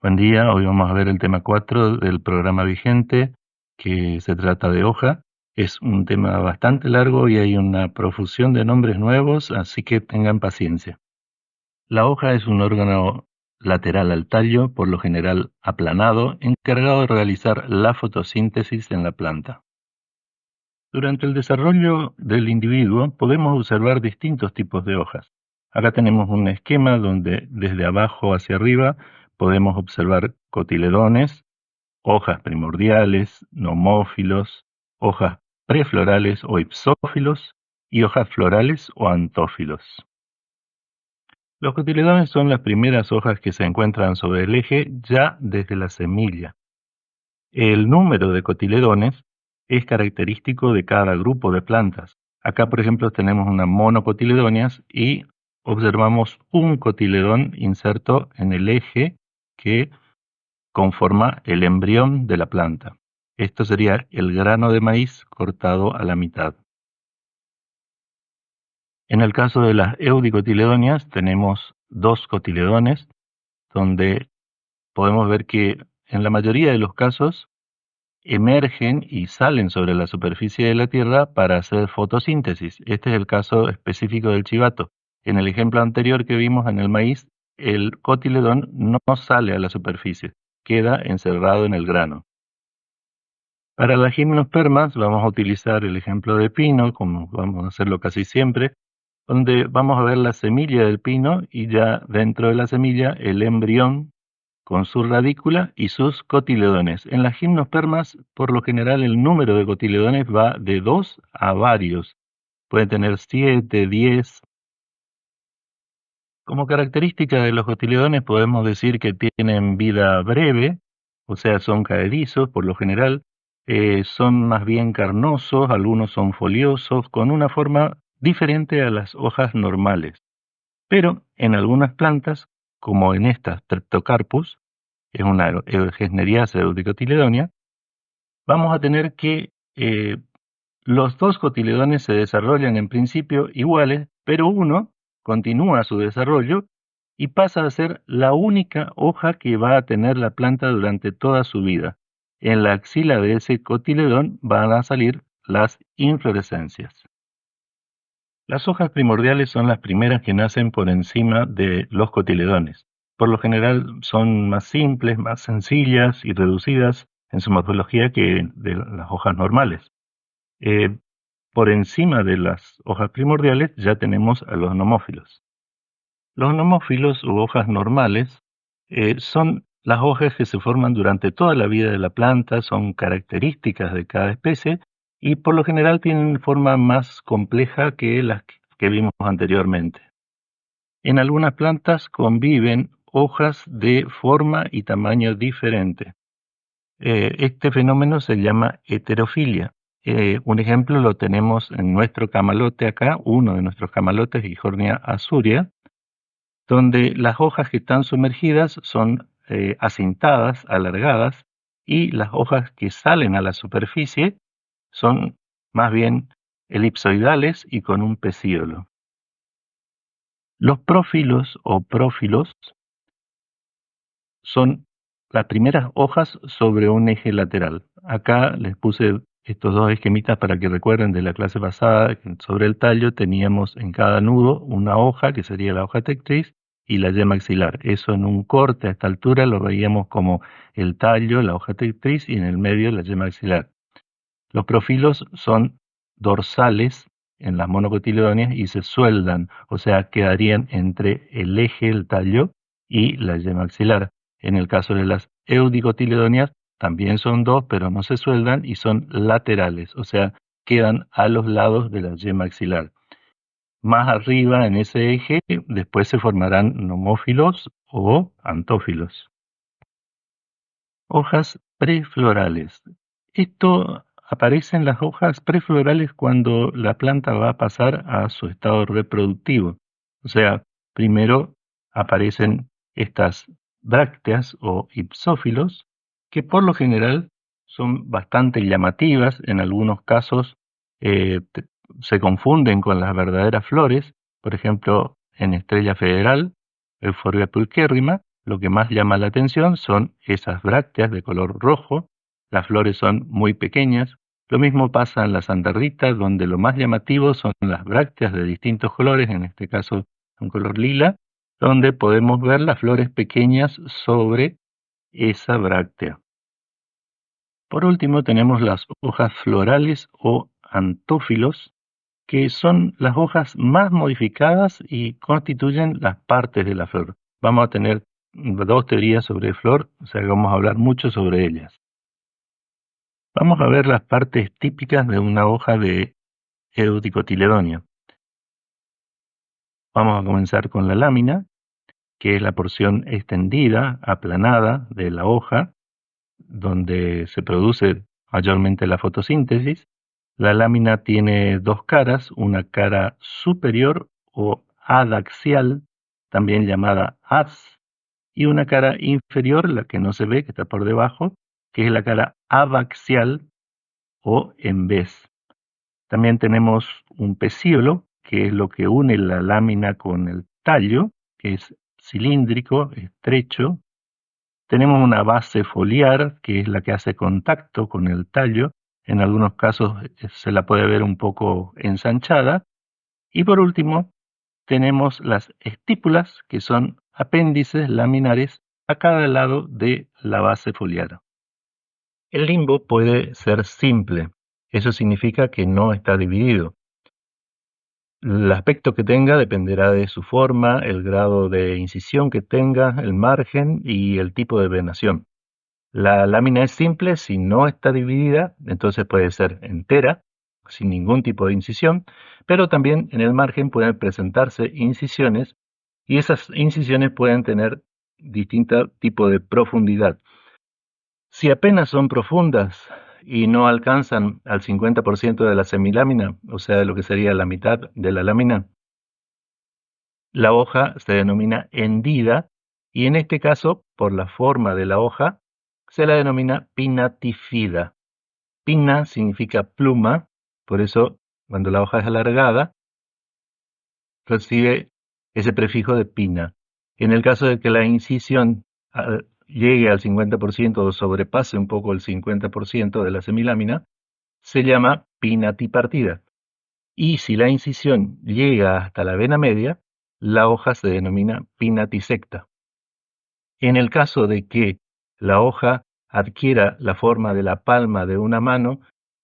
Buen día, hoy vamos a ver el tema 4 del programa vigente, que se trata de hoja. Es un tema bastante largo y hay una profusión de nombres nuevos, así que tengan paciencia. La hoja es un órgano lateral al tallo, por lo general aplanado, encargado de realizar la fotosíntesis en la planta. Durante el desarrollo del individuo podemos observar distintos tipos de hojas. Acá tenemos un esquema donde desde abajo hacia arriba podemos observar cotiledones, hojas primordiales, nomófilos, hojas preflorales o ipsófilos y hojas florales o antófilos. Los cotiledones son las primeras hojas que se encuentran sobre el eje ya desde la semilla. El número de cotiledones es característico de cada grupo de plantas. Acá, por ejemplo, tenemos una monocotiledóneas y observamos un cotiledón inserto en el eje que conforma el embrión de la planta. Esto sería el grano de maíz cortado a la mitad. En el caso de las eudicotiledóneas tenemos dos cotiledones donde podemos ver que en la mayoría de los casos emergen y salen sobre la superficie de la Tierra para hacer fotosíntesis. Este es el caso específico del chivato. En el ejemplo anterior que vimos en el maíz, el cotiledón no sale a la superficie, queda encerrado en el grano. Para las gimnospermas vamos a utilizar el ejemplo de pino, como vamos a hacerlo casi siempre, donde vamos a ver la semilla del pino y ya dentro de la semilla el embrión con su radícula y sus cotiledones. En las gimnospermas, por lo general, el número de cotiledones va de 2 a varios. Puede tener 7, 10. Como característica de los cotiledones podemos decir que tienen vida breve, o sea, son caedizos por lo general, son más bien carnosos, algunos son foliosos, con una forma diferente a las hojas normales. Pero en algunas plantas, como en esta Streptocarpus, es una Eugesneriaceae eudicotiledonia, vamos a tener que los dos cotiledones se desarrollan en principio iguales, pero uno continúa su desarrollo y pasa a ser la única hoja que va a tener la planta durante toda su vida. En la axila de ese cotiledón van a salir las inflorescencias. Las hojas primordiales son las primeras que nacen por encima de los cotiledones. Por lo general son más simples, más sencillas y reducidas en su morfología que de las hojas normales. Eh, por encima de las hojas primordiales ya tenemos a los nomófilos. Los nomófilos u hojas normales son las hojas que se forman durante toda la vida de la planta, son características de cada especie y por lo general tienen forma más compleja que las que vimos anteriormente. En algunas plantas conviven hojas de forma y tamaño diferente. Este fenómeno se llama heterofilia. Un ejemplo lo tenemos en nuestro camalote acá, uno de nuestros camalotes, Hijornia azurea, donde las hojas que están sumergidas son acintadas, alargadas, y las hojas que salen a la superficie son más bien elipsoidales y con un pecíolo. Los prófilos o prófilos son las primeras hojas sobre un eje lateral. Acá les puse estos dos esquemitas para que recuerden de la clase pasada, que sobre el tallo teníamos en cada nudo una hoja, que sería la hoja tectriz, y la yema axilar. Eso en un corte a esta altura lo veíamos como el tallo, la hoja tectriz, y en el medio la yema axilar. Los profilos son dorsales en las monocotiledóneas y se sueldan, o sea, quedarían entre el eje, el tallo, y la yema axilar. En el caso de las eudicotiledóneas también son dos, pero no se sueldan y son laterales, o sea, quedan a los lados de la yema axilar. Más arriba en ese eje, después se formarán nomófilos o antófilos. Hojas preflorales. Esto aparece en las hojas preflorales cuando la planta va a pasar a su estado reproductivo. O sea, primero aparecen estas brácteas o ipsófilos, que por lo general son bastante llamativas, en algunos casos se confunden con las verdaderas flores, por ejemplo, en Estrella Federal, Euphorbia pulcherrima, lo que más llama la atención son esas brácteas de color rojo. Las flores son muy pequeñas. Lo mismo pasa en la Santa Rita, donde lo más llamativo son las brácteas de distintos colores, en este caso un color lila, donde podemos ver las flores pequeñas sobre esa bráctea. Por último tenemos las hojas florales o antófilos, que son las hojas más modificadas y constituyen las partes de la flor. Vamos a tener dos teorías sobre flor, o sea que vamos a hablar mucho sobre ellas. Vamos a ver las partes típicas de una hoja de Eudicotiledonea. Vamos a comenzar con la lámina, que es la porción extendida, aplanada de la hoja, donde se produce mayormente la fotosíntesis. La lámina tiene dos caras, una cara superior o adaxial, también llamada haz, y una cara inferior, la que no se ve, que está por debajo, que es la cara abaxial o en vez. También tenemos un pecíolo, que es lo que une la lámina con el tallo, que es cilíndrico, estrecho. Tenemos una base foliar, que es la que hace contacto con el tallo. En algunos casos se la puede ver un poco ensanchada. Y por último, tenemos las estípulas, que son apéndices laminares a cada lado de la base foliar. El limbo puede ser simple. Eso significa que no está dividido. El aspecto que tenga dependerá de su forma, el grado de incisión que tenga, el margen y el tipo de venación. La lámina es simple si no está dividida, entonces puede ser entera, sin ningún tipo de incisión, pero también en el margen pueden presentarse incisiones y esas incisiones pueden tener distinto tipo de profundidad. Si apenas son profundas y no alcanzan al 50% de la semilámina, o sea, lo que sería la mitad de la lámina, la hoja se denomina hendida y en este caso, por la forma de la hoja, se la denomina pinnatifida. Pinna significa pluma, por eso cuando la hoja es alargada, recibe ese prefijo de pinna. En el caso de que la incisión llegue al 50% o sobrepase un poco el 50% de la semilámina, se llama pinnatipartida. Y si la incisión llega hasta la vena media, la hoja se denomina pinnatisecta. En el caso de que la hoja adquiera la forma de la palma de una mano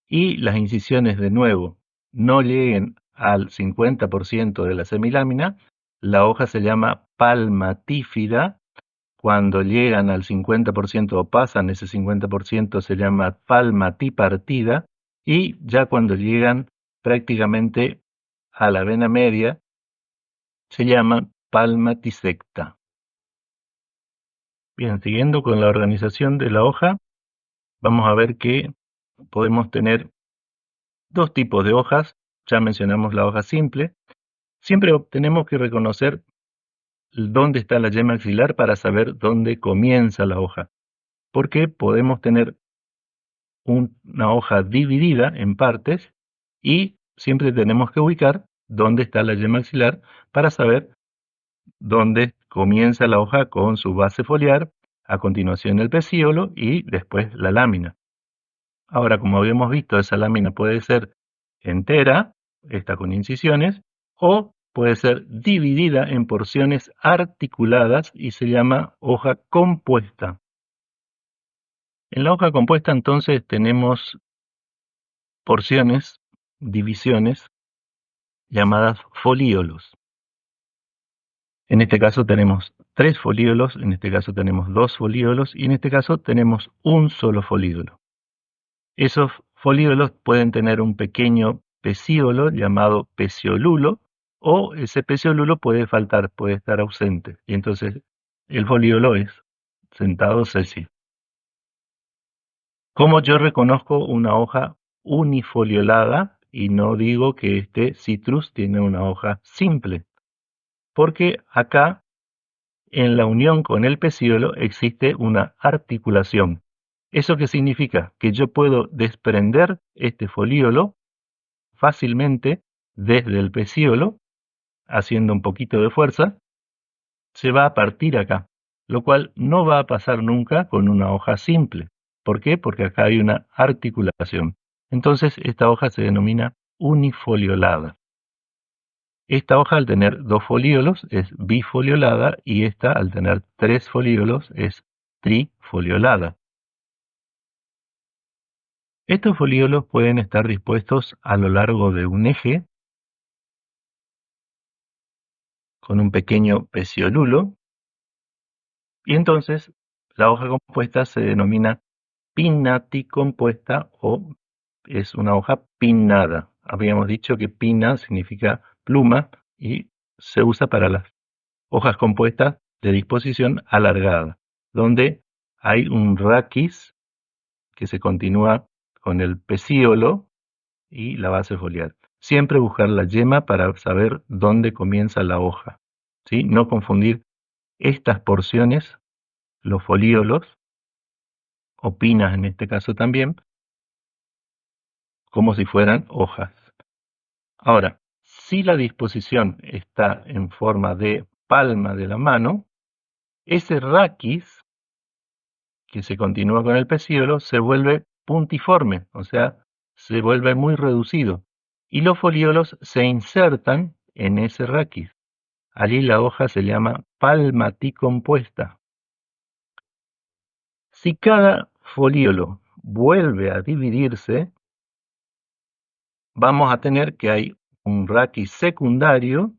y las incisiones de nuevo no lleguen al 50% de la semilámina, la hoja se llama palmatífida. Cuando llegan al 50% o pasan ese 50% se llama palmatipartida y ya cuando llegan prácticamente a la vena media se llama palmatisecta. Bien, siguiendo con la organización de la hoja, vamos a ver que podemos tener dos tipos de hojas. Ya mencionamos la hoja simple. Siempre tenemos que reconocer dónde está la yema axilar para saber dónde comienza la hoja, porque podemos tener una hoja dividida en partes y siempre tenemos que ubicar dónde está la yema axilar para saber dónde comienza la hoja con su base foliar, a continuación el pecíolo y después la lámina. Ahora, como habíamos visto, esa lámina puede ser entera, esta con incisiones, o puede ser dividida en porciones articuladas y se llama hoja compuesta. En la hoja compuesta entonces tenemos porciones, divisiones, llamadas folíolos. En este caso tenemos 3 folíolos, en este caso tenemos 2 folíolos y en este caso tenemos un solo folíolo. Esos folíolos pueden tener un pequeño pecíolo llamado peciolulo o ese peciolulo puede faltar, puede estar ausente y entonces el folíolo es sentado sesi. ¿Cómo yo reconozco una hoja unifoliolada y no digo que este citrus tiene una hoja simple? Porque acá en la unión con el pecíolo existe una articulación. ¿Eso qué significa? Que yo puedo desprender este folíolo fácilmente desde el pecíolo, haciendo un poquito de fuerza, se va a partir acá. lo cual no va a pasar nunca con una hoja simple. ¿Por qué? Porque acá hay una articulación. Entonces, esta hoja se denomina unifoliolada. Esta hoja, al tener 2 folíolos, es bifoliolada, y esta, al tener 3 folíolos, es trifoliolada. Estos folíolos pueden estar dispuestos a lo largo de un eje con un pequeño peciolulo, y entonces la hoja compuesta se denomina pinnaticompuesta o es una hoja pinnada. Habíamos dicho que pinna significa pluma y se usa para las hojas compuestas de disposición alargada, donde hay un raquis que se continúa con el pecíolo y la base foliar. Siempre buscar la yema para saber dónde comienza la hoja, ¿sí? No confundir estas porciones, los folíolos, o pinas en este caso también, como si fueran hojas. Ahora, si la disposición está en forma de palma de la mano, ese raquis que se continúa con el pecíolo se vuelve puntiforme, o sea, se vuelve muy reducido, y los folíolos se insertan en ese raquis. Allí la hoja se llama palmaticompuesta. Si cada folíolo vuelve a dividirse, vamos a tener que hay un raquis secundario,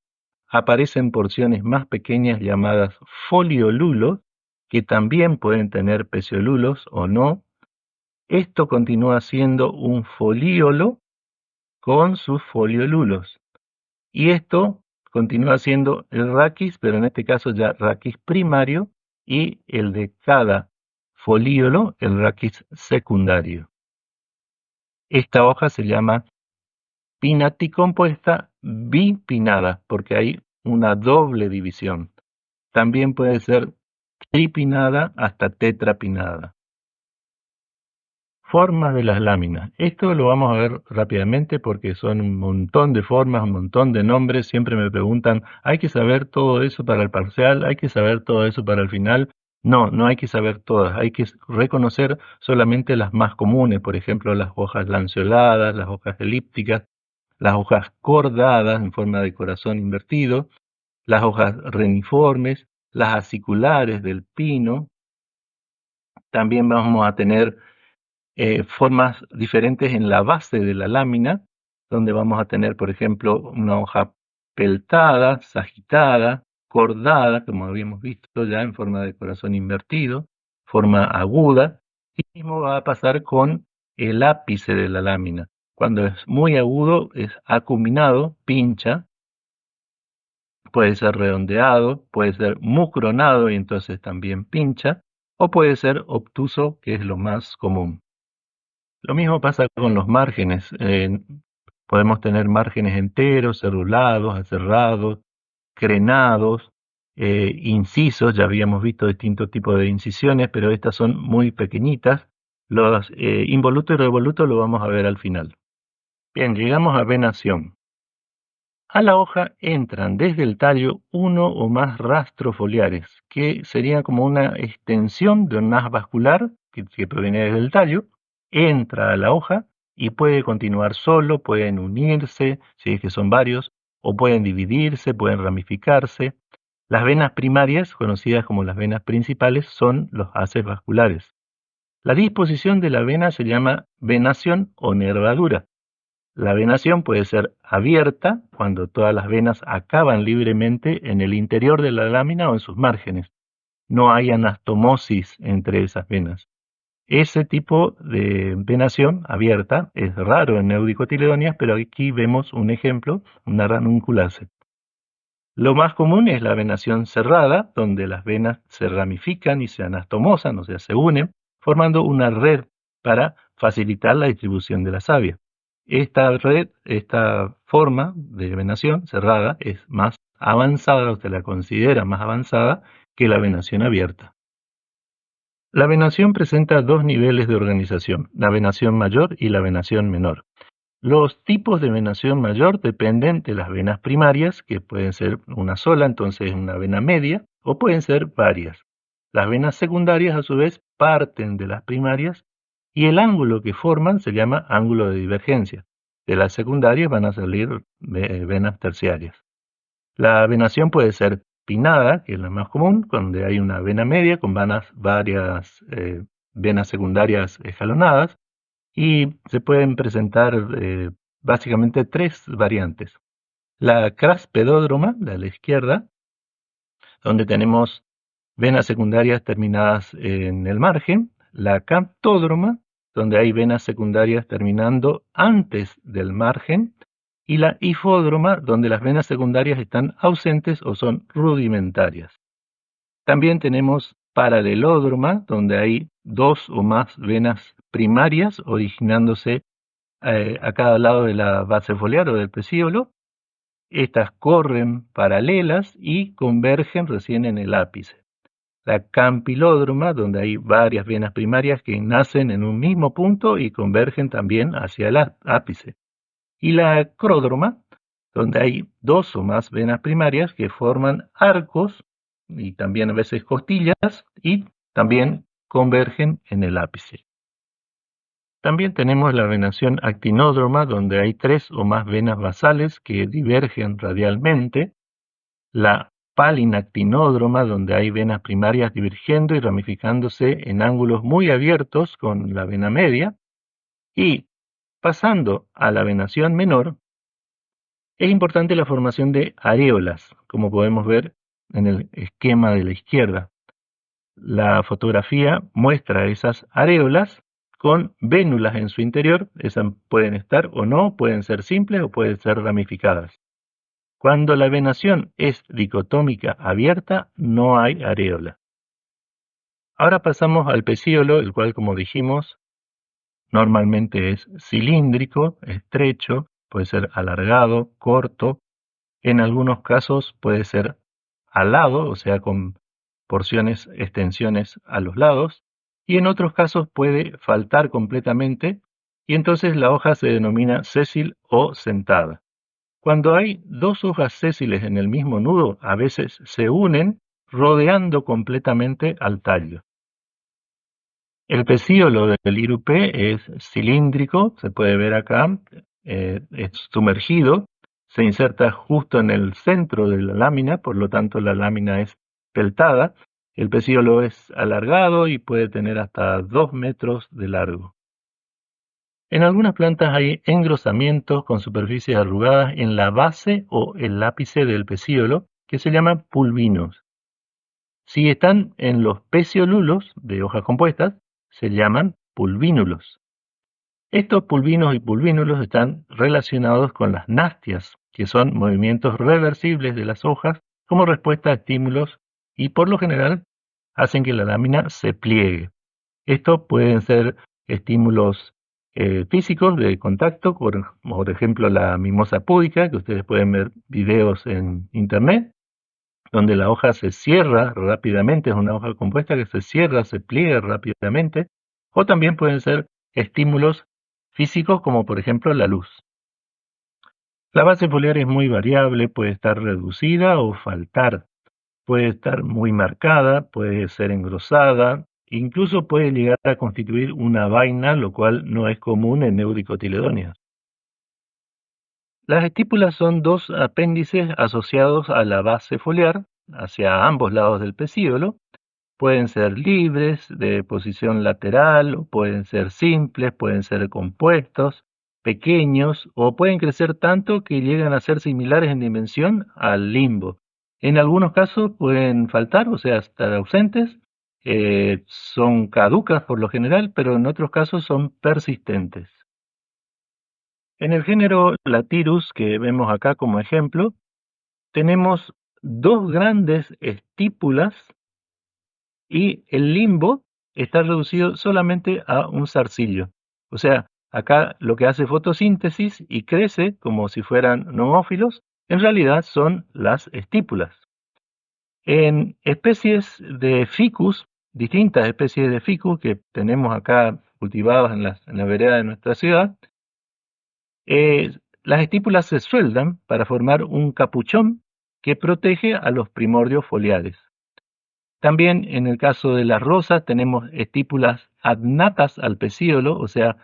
aparecen porciones más pequeñas llamadas foliolulos, que también pueden tener peciolulos o no. Esto continúa siendo un folíolo con sus foliolulos. Y esto continúa siendo el raquis, pero en este caso ya raquis primario, y el de cada folíolo, el raquis secundario. Esta hoja se llama pinnaticompuesta bipinnada, porque hay una doble división. También puede ser tripinnada hasta tetrapinnada. Formas de las láminas. Esto lo vamos a ver rápidamente porque son un montón de formas, un montón de nombres. Siempre me preguntan, ¿hay que saber todo eso para el parcial? ¿Hay que saber todo eso para el final? No, no hay que saber todas. Hay que reconocer solamente las más comunes. Por ejemplo, las hojas lanceoladas, las hojas elípticas, las hojas cordadas en forma de corazón invertido, las hojas reniformes, las aciculares del pino. También vamos a tener formas diferentes en la base de la lámina, donde vamos a tener, por ejemplo, una hoja peltada, sagitada, cordada, como habíamos visto ya en forma de corazón invertido, forma aguda, y mismo va a pasar con el ápice de la lámina. Cuando es muy agudo, es acuminado, pincha, puede ser redondeado, puede ser mucronado y entonces también pincha, o puede ser obtuso, que es lo más común. Lo mismo pasa con los márgenes. Podemos tener márgenes enteros, cerulados, aserrados, crenados, incisos. Ya habíamos visto distintos tipos de incisiones, pero estas son muy pequeñitas. Los involutos y revolutos lo vamos a ver al final. Bien, llegamos a venación. A la hoja entran desde el tallo uno o más rastros foliares, que sería como una extensión de un haz vascular que proviene desde el tallo, entra a la hoja y puede continuar solo, pueden unirse, si es que son varios, o pueden dividirse, pueden ramificarse. Las venas primarias, conocidas como las venas principales, son los haces vasculares. La disposición de la vena se llama venación o nervadura. La venación puede ser abierta, cuando todas las venas acaban libremente en el interior de la lámina o en sus márgenes. No hay anastomosis entre esas venas. Ese tipo de venación abierta es raro en neudicotiledonias, pero aquí vemos un ejemplo, una ranunculase. Lo más común es la venación cerrada, donde las venas se ramifican y se anastomosan, o sea, se unen, formando una red para facilitar la distribución de la savia. Esta red, esta forma de venación cerrada es más avanzada, o se la considera más avanzada que la venación abierta. La venación presenta dos niveles de organización, la venación mayor y la venación menor. Los tipos de venación mayor dependen de las venas primarias, que pueden ser una sola, entonces una vena media, o pueden ser varias. Las venas secundarias, a su vez, parten de las primarias y el ángulo que forman se llama ángulo de divergencia. De las secundarias van a salir venas terciarias. La venación puede ser pinnada, que es la más común, donde hay una vena media con varias venas secundarias escalonadas, y se pueden presentar básicamente tres variantes. La craspedódroma, la de la izquierda, donde tenemos venas secundarias terminadas en el margen, la cantódroma, donde hay venas secundarias terminando antes del margen, y la hifódroma, donde las venas secundarias están ausentes o son rudimentarias. También tenemos paralelódroma, donde hay dos o más venas primarias originándose a cada lado de la base foliar o del pecíolo. Estas corren paralelas y convergen recién en el ápice. La campilódroma, donde hay varias venas primarias que nacen en un mismo punto y convergen también hacia el ápice. Y la acródroma, donde hay dos o más venas primarias que forman arcos y también a veces costillas y también convergen en el ápice. También tenemos la venación actinódroma, donde hay tres o más venas basales que divergen radialmente. La palinactinódroma, donde hay venas primarias divergiendo y ramificándose en ángulos muy abiertos con la vena media. Y pasando a la venación menor, es importante la formación de areolas, como podemos ver en el esquema de la izquierda. La fotografía muestra esas areolas con vénulas en su interior. Esas pueden estar o no, pueden ser simples o pueden ser ramificadas. Cuando la venación es dicotómica abierta, no hay areola. Ahora pasamos al pecíolo, el cual, como dijimos, normalmente es cilíndrico, estrecho, puede ser alargado, corto. En algunos casos puede ser alado, o sea, con porciones, extensiones a los lados, y en otros casos puede faltar completamente, y entonces la hoja se denomina sésil o sentada. Cuando hay dos hojas sésiles en el mismo nudo, a veces se unen rodeando completamente al tallo. El pecíolo del irupé es cilíndrico, se puede ver acá, es sumergido, se inserta justo en el centro de la lámina, por lo tanto la lámina es peltada. El pecíolo es alargado y puede tener hasta 2 metros de largo. En algunas plantas hay engrosamientos con superficies arrugadas en la base o el ápice del pecíolo, que se llaman pulvinos. Si están en los peciolulos de hojas compuestas, se llaman pulvínulos. Estos pulvinos y pulvínulos están relacionados con las nastias, que son movimientos reversibles de las hojas como respuesta a estímulos y por lo general hacen que la lámina se pliegue. Estos pueden ser estímulos físicos de contacto, por ejemplo la mimosa púdica, que ustedes pueden ver videos en internet, donde la hoja se cierra rápidamente, es una hoja compuesta que se cierra, se pliega rápidamente, o también pueden ser estímulos físicos como por ejemplo la luz. La base foliar es muy variable, puede estar reducida o faltar, puede estar muy marcada, puede ser engrosada, incluso puede llegar a constituir una vaina, lo cual no es común en Neuricotiledóneas. Las estípulas son dos apéndices asociados a la base foliar, hacia ambos lados del pecíolo. Pueden ser libres, de posición lateral, o pueden ser simples, pueden ser compuestos, pequeños, o pueden crecer tanto que llegan a ser similares en dimensión al limbo. En algunos casos pueden faltar, o sea, estar ausentes, son caducas por lo general, pero en otros casos son persistentes. En el género Latyrus, que vemos acá como ejemplo, tenemos dos grandes estípulas y el limbo está reducido solamente a un zarcillo. O sea, acá lo que hace fotosíntesis y crece como si fueran nomófilos, en realidad son las estípulas. En especies de ficus, distintas especies de ficus que tenemos acá cultivadas en la vereda de nuestra ciudad, las estípulas se sueldan para formar un capuchón que protege a los primordios foliares. También en el caso de las rosas tenemos estípulas adnatas al pecíolo, o sea,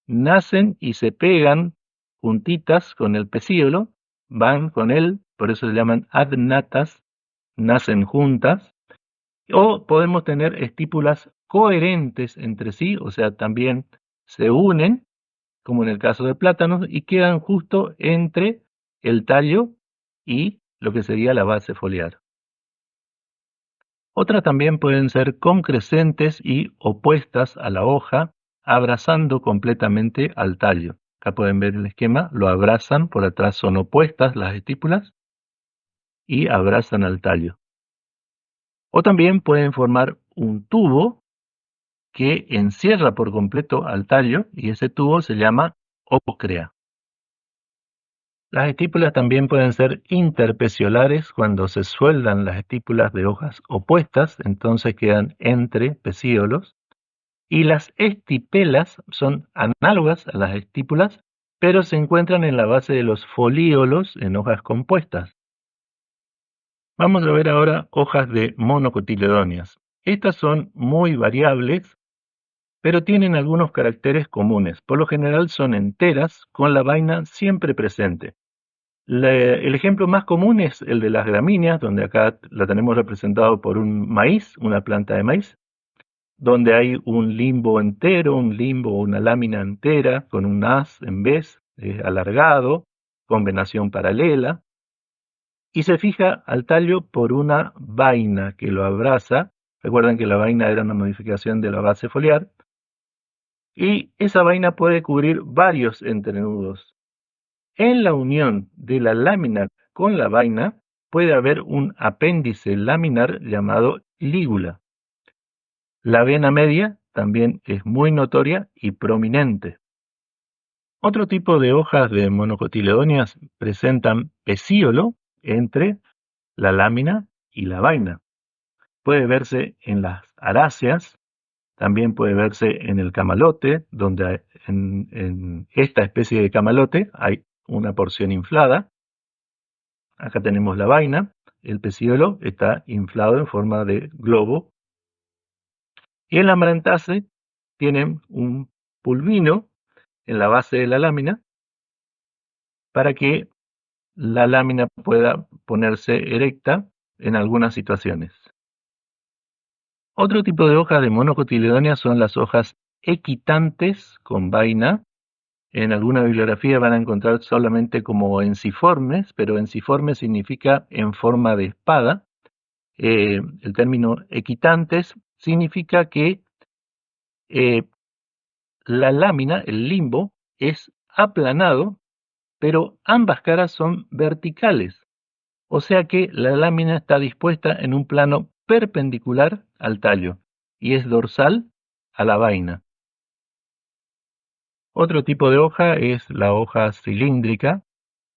nacen y se pegan juntitas con el pecíolo, van con él, por eso se llaman adnatas, nacen juntas. O podemos tener estípulas coherentes entre sí, o sea, también se unen, como en el caso de plátanos, y quedan justo entre el tallo y lo que sería la base foliar. Otras también pueden ser concrescentes y opuestas a la hoja, abrazando completamente al tallo. Acá pueden ver el esquema, lo abrazan, por atrás son opuestas las estípulas y abrazan al tallo. O también pueden formar un tubo que encierra por completo al tallo y ese tubo se llama ócrea. Las estípulas también pueden ser interpeciolares cuando se sueldan las estípulas de hojas opuestas, entonces quedan entre pecíolos. Y las estipelas son análogas a las estípulas, pero se encuentran en la base de los folíolos en hojas compuestas. Vamos a ver ahora hojas de monocotiledóneas. Estas son muy variables, pero tienen algunos caracteres comunes. Por lo general son enteras, con la vaina siempre presente. El ejemplo más común es el de las gramíneas, donde acá la tenemos representado por un maíz, una planta de maíz, donde hay un limbo entero, un limbo o una lámina entera, con un haz en vez, alargado, con venación paralela, y se fija al tallo por una vaina que lo abraza. Recuerden que la vaina era una modificación de la base foliar, y esa vaina puede cubrir varios entrenudos. En la unión de la lámina con la vaina puede haber un apéndice laminar llamado lígula. La vena media también es muy notoria y prominente. Otro tipo de hojas de monocotiledóneas presentan pecíolo entre la lámina y la vaina. Puede verse en las aráceas, también puede verse en el camalote, donde en esta especie de camalote hay una porción inflada. Acá tenemos la vaina, el pecíolo está inflado en forma de globo. Y en la amarantase tienen un pulvino en la base de la lámina para que la lámina pueda ponerse erecta en algunas situaciones. Otro tipo de hojas de monocotiledonia son las hojas equitantes con vaina. En alguna bibliografía van a encontrar solamente como enciformes, pero enciforme significa en forma de espada. El término equitantes significa que la lámina, el limbo, es aplanado, pero ambas caras son verticales. O sea que la lámina está dispuesta en un plano perpendicular al tallo y es dorsal a la vaina. Otro tipo de hoja es la hoja cilíndrica,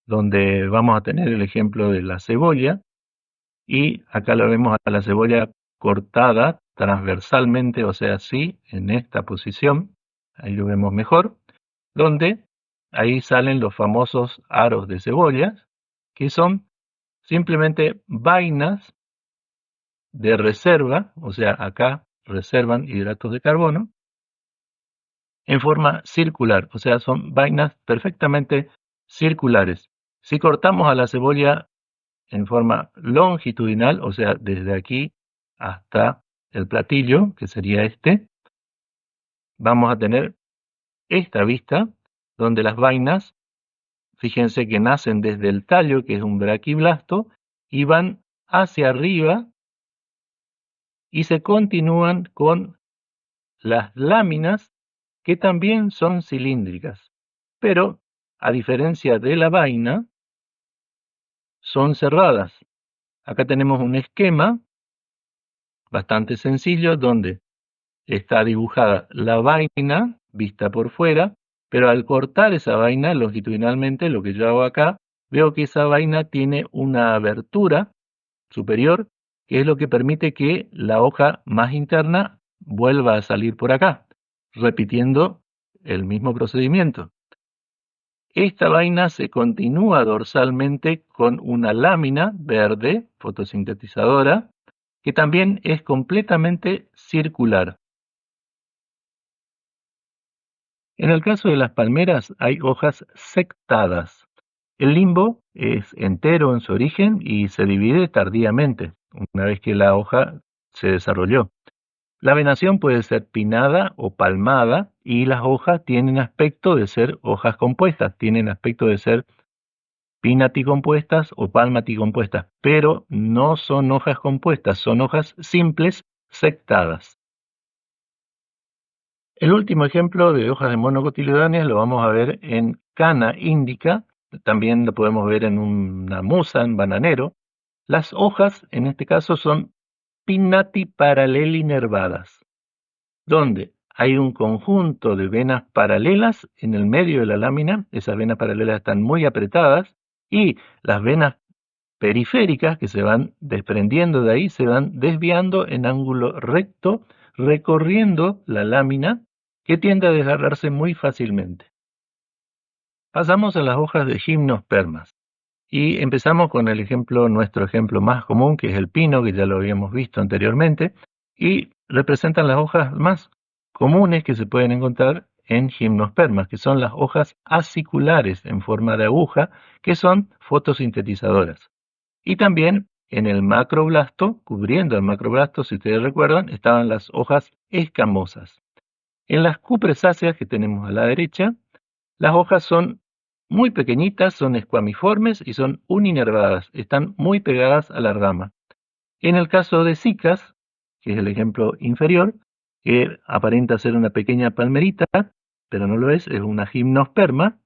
donde vamos a tener el ejemplo de la cebolla, y acá lo vemos a la cebolla cortada transversalmente, o sea, así, en esta posición, ahí lo vemos mejor, donde ahí salen los famosos aros de cebollas, que son simplemente vainas de reserva, o sea, acá reservan hidratos de carbono, en forma circular, o sea, son vainas perfectamente circulares. Si cortamos a la cebolla en forma longitudinal, o sea, desde aquí hasta el platillo, que sería este, vamos a tener esta vista, donde las vainas, fíjense que nacen desde el tallo, que es un braquiblasto, y van hacia arriba y se continúan con las láminas, que también son cilíndricas, pero a diferencia de la vaina, son cerradas. Acá tenemos un esquema bastante sencillo donde está dibujada la vaina vista por fuera, pero al cortar esa vaina longitudinalmente, lo que yo hago acá, veo que esa vaina tiene una abertura superior, que es lo que permite que la hoja más interna vuelva a salir por acá, repitiendo el mismo procedimiento. Esta vaina se continúa dorsalmente con una lámina verde fotosintetizadora que también es completamente circular. En el caso de las palmeras hay hojas sectadas. El limbo es entero en su origen y se divide tardíamente, una vez que la hoja se desarrolló. La venación puede ser pinnada o palmada y las hojas tienen aspecto de ser hojas compuestas, tienen aspecto de ser pinnaticompuestas o palmaticompuestas, pero no son hojas compuestas, son hojas simples sectadas. El último ejemplo de hojas de monocotiledones lo vamos a ver en Cana indica, también lo podemos ver en una musa, en bananero. Las hojas, en este caso, son pinnatiparalelinervadas, donde hay un conjunto de venas paralelas en el medio de la lámina, esas venas paralelas están muy apretadas, y las venas periféricas que se van desprendiendo de ahí se van desviando en ángulo recto, recorriendo la lámina, que tiende a desgarrarse muy fácilmente. Pasamos a las hojas de gimnospermas y empezamos con nuestro ejemplo más común, que es el pino, que ya lo habíamos visto anteriormente, y representan las hojas más comunes que se pueden encontrar en gimnospermas, que son las hojas aciculares en forma de aguja, que son fotosintetizadoras. Y también en el macroblasto, cubriendo el macroblasto, si ustedes recuerdan, estaban las hojas escamosas. En las cupresáceas que tenemos a la derecha, las hojas son muy pequeñitas, son escuamiformes y son uninervadas, están muy pegadas a la rama. En el caso de cicas, que es el ejemplo inferior, que aparenta ser una pequeña palmerita, pero no lo es una gimnosperma,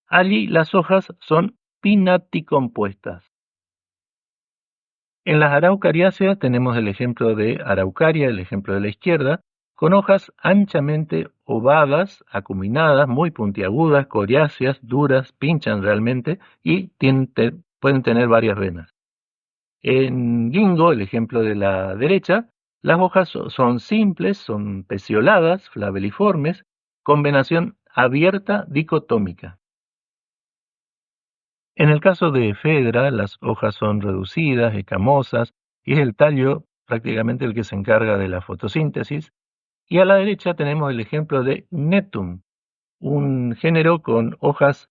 allí las hojas son pinnaticompuestas. En las araucariáceas tenemos el ejemplo de araucaria, el ejemplo de la izquierda, con hojas anchamente ovadas, acuminadas, muy puntiagudas, coriáceas, duras, pinchan realmente y pueden tener varias venas. En Ginkgo, el ejemplo de la derecha, las hojas son simples, son pecioladas, flabeliformes, con venación abierta dicotómica. En el caso de Ephedra, las hojas son reducidas, escamosas, y es el tallo prácticamente el que se encarga de la fotosíntesis. Y a la derecha tenemos el ejemplo de Netum, un género con hojas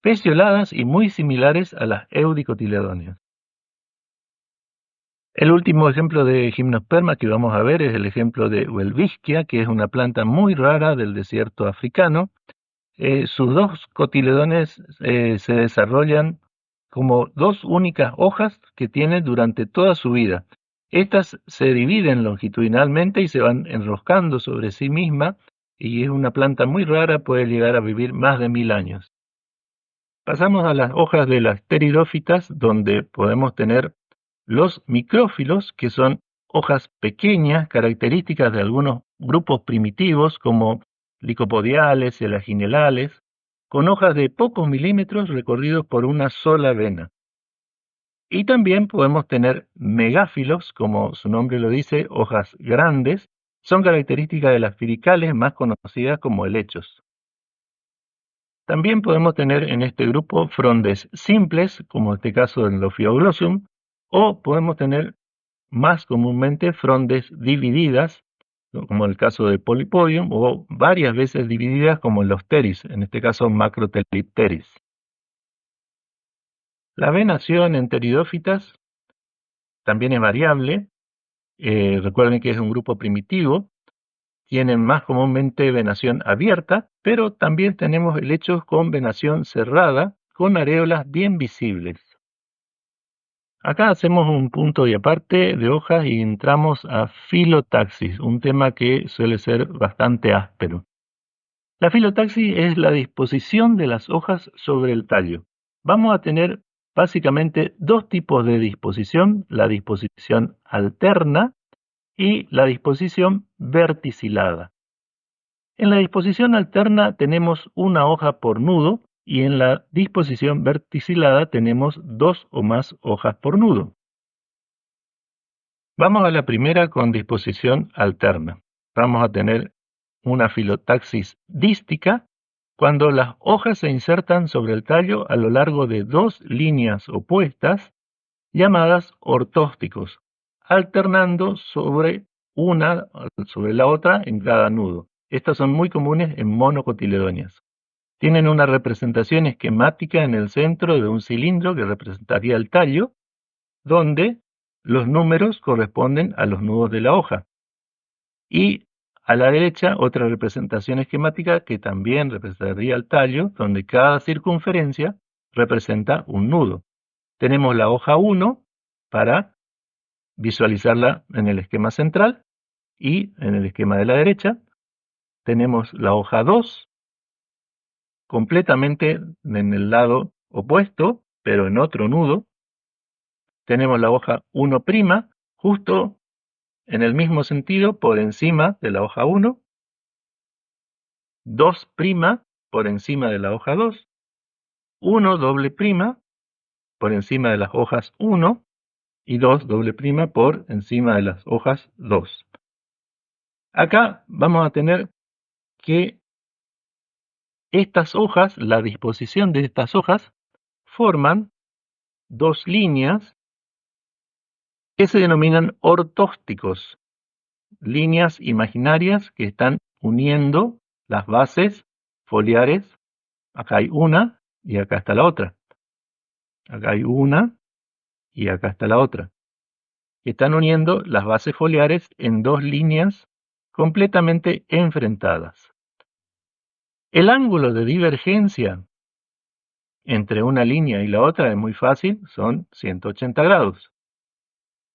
pecioladas y muy similares a las eudicotiledóneas. El último ejemplo de gimnosperma que vamos a ver es el ejemplo de Welwitschia, que es una planta muy rara del desierto africano. Sus dos cotiledones se desarrollan como dos únicas hojas que tiene durante toda su vida. Estas se dividen longitudinalmente y se van enroscando sobre sí misma y es una planta muy rara, puede llegar a vivir más de 1000 años. Pasamos a las hojas de las pteridófitas, donde podemos tener los micrófilos, que son hojas pequeñas, características de algunos grupos primitivos como licopodiales y elaginelales, con hojas de pocos milímetros recorridos por una sola vena. Y también podemos tener megáfilos, como su nombre lo dice, hojas grandes, son características de las firicales más conocidas como helechos. También podemos tener en este grupo frondes simples, como en este caso en Lophioglossum, o podemos tener más comúnmente frondes divididas, como el caso de Polypodium, o varias veces divididas como en los pteris, en este caso Macrothelipteris. La venación en pteridófitas también es variable. Recuerden que es un grupo primitivo. Tienen más comúnmente venación abierta, pero también tenemos helechos con venación cerrada, con areolas bien visibles. Acá hacemos un punto y aparte de hojas y entramos a filotaxis, un tema que suele ser bastante áspero. La filotaxis es la disposición de las hojas sobre el tallo. Vamos a tener básicamente dos tipos de disposición, la disposición alterna y la disposición verticilada. En la disposición alterna tenemos una hoja por nudo y en la disposición verticilada tenemos dos o más hojas por nudo. Vamos a la primera con disposición alterna. Vamos a tener una filotaxis dística cuando las hojas se insertan sobre el tallo a lo largo de dos líneas opuestas llamadas ortósticos, alternando sobre una sobre la otra en cada nudo. Estas son muy comunes en monocotiledóneas. Tienen una representación esquemática en el centro de un cilindro que representaría el tallo, donde los números corresponden a los nudos de la hoja. Y a la derecha otra representación esquemática que también representaría el tallo, donde cada circunferencia representa un nudo. Tenemos la hoja 1 para visualizarla en el esquema central y en el esquema de la derecha. Tenemos la hoja 2 completamente en el lado opuesto, pero en otro nudo. Tenemos la hoja 1' justo en el mismo sentido por encima de la hoja 1, 2' por encima de la hoja 2, 1 doble prima por encima de las hojas 1 y 2 doble prima por encima de las hojas 2. Acá vamos a tener que estas hojas, la disposición de estas hojas, forman dos líneas que se denominan ortósticos, líneas imaginarias que están uniendo las bases foliares. Acá hay una y acá está la otra. Acá hay una y acá está la otra. Están uniendo las bases foliares en dos líneas completamente enfrentadas. El ángulo de divergencia entre una línea y la otra es muy fácil, son 180 grados.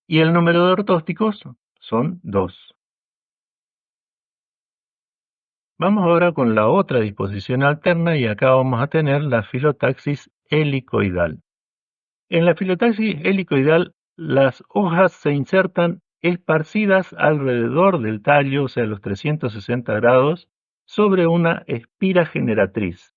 Y el número de ortósticos son 2. Vamos ahora con la otra disposición alterna y acá vamos a tener la filotaxis helicoidal. En la filotaxis helicoidal, las hojas se insertan esparcidas alrededor del tallo, o sea, a los 360 grados, sobre una espira generatriz.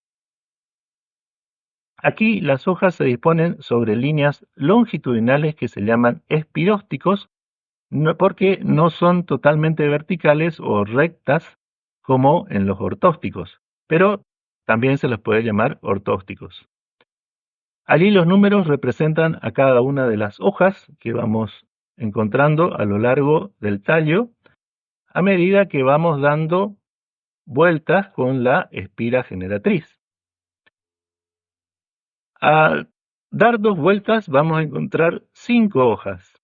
Aquí las hojas se disponen sobre líneas longitudinales que se llaman espirósticos, porque no son totalmente verticales o rectas como en los ortósticos, pero también se los puede llamar ortósticos. Allí los números representan a cada una de las hojas que vamos encontrando a lo largo del tallo a medida que vamos dando vueltas con la espira generatriz. Al dar 2 vueltas vamos a encontrar 5 hojas.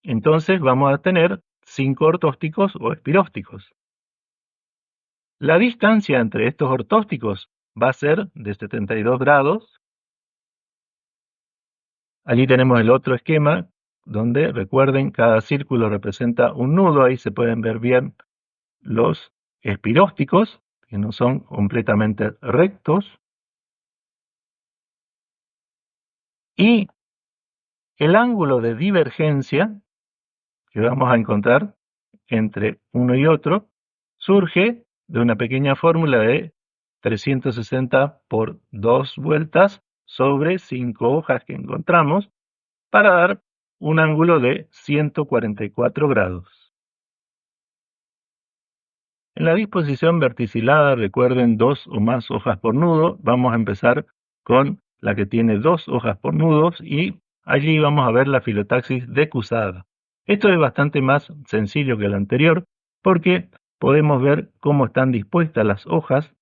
Entonces vamos a tener 5 ortósticos o espirósticos. La distancia entre estos ortósticos va a ser de 72 grados. Allí tenemos el otro esquema, donde recuerden cada círculo representa un nudo. Ahí se pueden ver bien los espirósticos, que no son completamente rectos. Y el ángulo de divergencia que vamos a encontrar entre uno y otro surge de una pequeña fórmula de 360 por 2 vueltas sobre 5 hojas que encontramos para dar un ángulo de 144 grados. En la disposición verticilada, recuerden 2 o más hojas por nudo. Vamos a empezar con la que tiene 2 hojas por nudos y allí vamos a ver la filotaxis decusada. Esto es bastante más sencillo que el anterior porque podemos ver cómo están dispuestas las hojas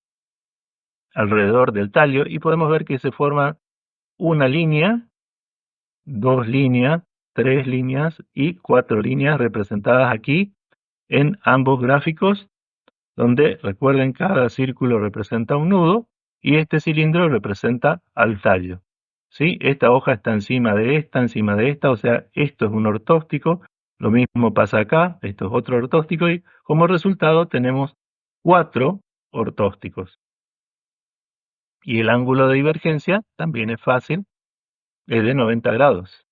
alrededor del tallo y podemos ver que se forma una línea, 2 líneas, 3 líneas y 4 líneas representadas aquí en ambos gráficos, donde recuerden cada círculo representa un nudo y este cilindro representa al tallo. ¿Sí? Esta hoja está encima de esta, o sea, esto es un ortóstico. Lo mismo pasa acá, esto es otro ortóstico y como resultado tenemos 4 ortósticos. Y el ángulo de divergencia también es fácil, es de 90 grados.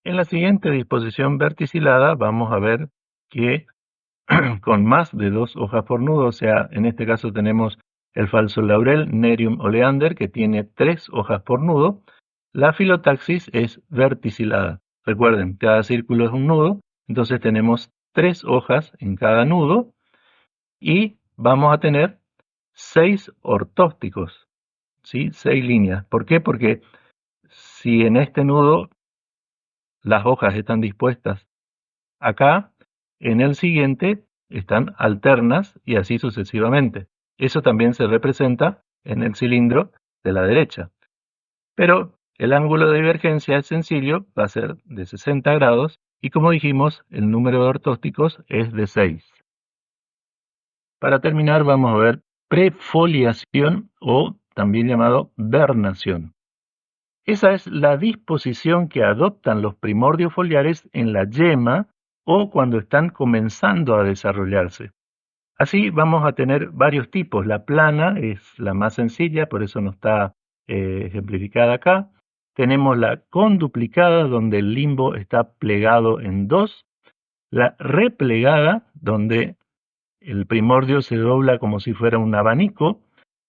En la siguiente disposición verticilada vamos a ver que con más de 2 hojas por nudo, o sea, en este caso tenemos el falso laurel, Nerium oleander, que tiene 3 hojas por nudo, la filotaxis es verticilada. Recuerden, cada círculo es un nudo, entonces tenemos 3 hojas en cada nudo y vamos a tener 6 ortósticos, ¿sí? 6 líneas. ¿Por qué? Porque si en este nudo las hojas están dispuestas acá, en el siguiente están alternas y así sucesivamente. Eso también se representa en el cilindro de la derecha. Pero el ángulo de divergencia es sencillo, va a ser de 60 grados y como dijimos, el número de ortósticos es de 6. Para terminar vamos a ver prefoliación o también llamado vernación. Esa es la disposición que adoptan los primordios foliares en la yema o cuando están comenzando a desarrollarse. Así vamos a tener varios tipos. La plana es la más sencilla, por eso no está ejemplificada acá. Tenemos la conduplicada, donde el limbo está plegado en dos. La replegada, donde el primordio se dobla como si fuera un abanico.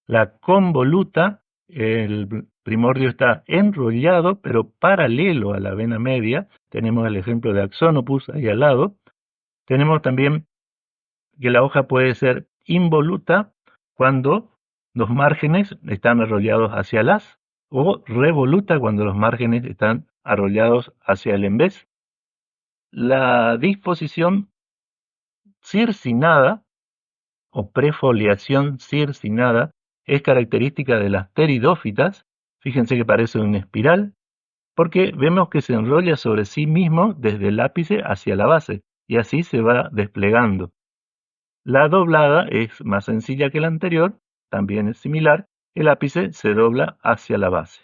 La convoluta, el primordio está enrollado, pero paralelo a la vena media. Tenemos el ejemplo de Axonopus ahí al lado. Tenemos también que la hoja puede ser involuta cuando los márgenes están arrollados hacia el haz, o revoluta cuando los márgenes están arrollados hacia el envés. La disposición circinada o prefoliación circinada es característica de las pteridófitas. Fíjense que parece una espiral, porque vemos que se enrolla sobre sí mismo desde el ápice hacia la base, y así se va desplegando. La doblada es más sencilla que la anterior, también es similar, el ápice se dobla hacia la base.